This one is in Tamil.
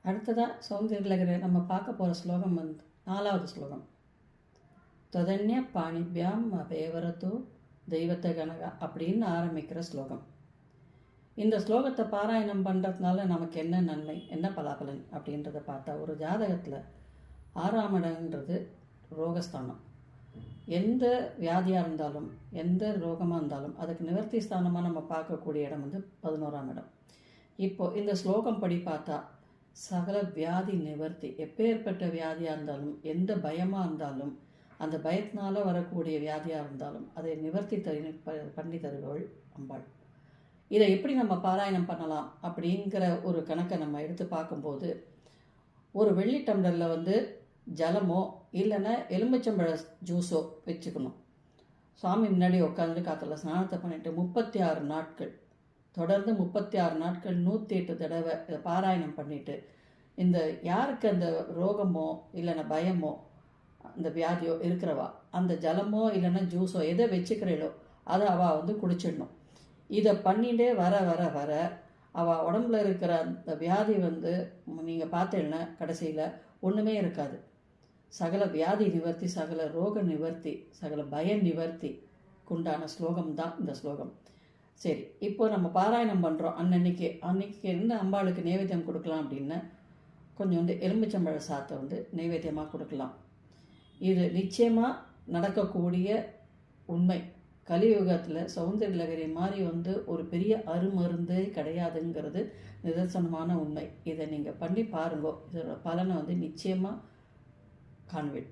அடுத்ததாக சௌந்தர்யலகரி நம்ம பார்க்க போகிற ஸ்லோகம் வந்து 4வது ஸ்லோகம். தொதன்ய பாணிபியாம் பேவரத்தோ தெய்வத்த கனகா அப்படின்னு ஆரம்பிக்கிற ஸ்லோகம். இந்த ஸ்லோகத்தை பாராயணம் பண்ணுறதுனால நமக்கு என்ன நன்மை, என்ன பலாபலன் அப்படின்றத பார்த்தா, ஒரு ஜாதகத்தில் 6ஆம் இடம்ன்றது ரோகஸ்தானம். எந்த வியாதியாக இருந்தாலும் எந்த ரோகமாக இருந்தாலும் அதுக்கு நிவர்த்தி ஸ்தானமாக நம்ம பார்க்கக்கூடிய இடம் வந்து 11ஆம் இடம். இப்போது இந்த ஸ்லோகம் படி பார்த்தா சகல வியாதி நிவர்த்தி, எப்பேற்பட்ட வியாதியாக இருந்தாலும் எந்த பயமாக இருந்தாலும் அந்த பயத்தினால வரக்கூடிய வியாதியாக இருந்தாலும் அதை நிவர்த்தி பண்ணி தருபவள் அம்பாள். இதை எப்படி நம்ம பாராயணம் பண்ணலாம் அப்படிங்கிற ஒரு கணக்கை நம்ம எடுத்து பார்க்கும்போது, ஒரு வெள்ளி டம்ளரில் வந்து ஜலமோ இல்லைன்னா எலுமிச்சம்பழ ஜூஸோ வச்சுக்கணும். சுவாமி முன்னாடி உட்காந்து காற்றுல ஸ்நானத்தை பண்ணிவிட்டு 36 நாட்கள் தொடர்ந்து 36 நாட்கள் 108 தடவை இதை பாராயணம் பண்ணிவிட்டு, இந்த யாருக்கு அந்த ரோகமோ இல்லைன்னா பயமோ அந்த வியாதியோ இருக்கிறவா அந்த ஜலமோ இல்லைன்னா ஜூஸோ எதை வச்சுக்கிறீளோ அதை அவள் வந்து குடிச்சிடணும். இதை பண்ணிகிட்டே வர வர வர அவள் உடம்புல இருக்கிற அந்த வியாதி வந்து நீங்கள் பார்த்தீங்கன்னா கடைசியில் ஒன்றுமே இருக்காது. சகல வியாதி நிவர்த்தி, சகல ரோக நிவர்த்தி, சகல பய நிவர்த்தி உண்டான ஸ்லோகம் தான் இந்த ஸ்லோகம். சரி, இப்போ நம்ம பாராயணம் பண்ணுறோம். அன்னைக்கு என்ன அம்பாளுக்கு நைவேத்தியம் கொடுக்கலாம் அப்படின்னா, கொஞ்சம் வந்து எலுமிச்சம்பழ சாத்தை வந்து நைவேத்தியமாக கொடுக்கலாம். இது நிச்சயமாக நடக்கக்கூடிய உண்மை. கலியுகத்தில் சௌந்தர்யலகரி மாதிரி வந்து ஒரு பெரிய அருமருந்தே கிடையாதுங்கிறது நிதர்சனமான உண்மை. இதை நீங்கள் பண்ணி பாருங்கோ, இதோட பலனை வந்து நிச்சயமாக காண்பீள்.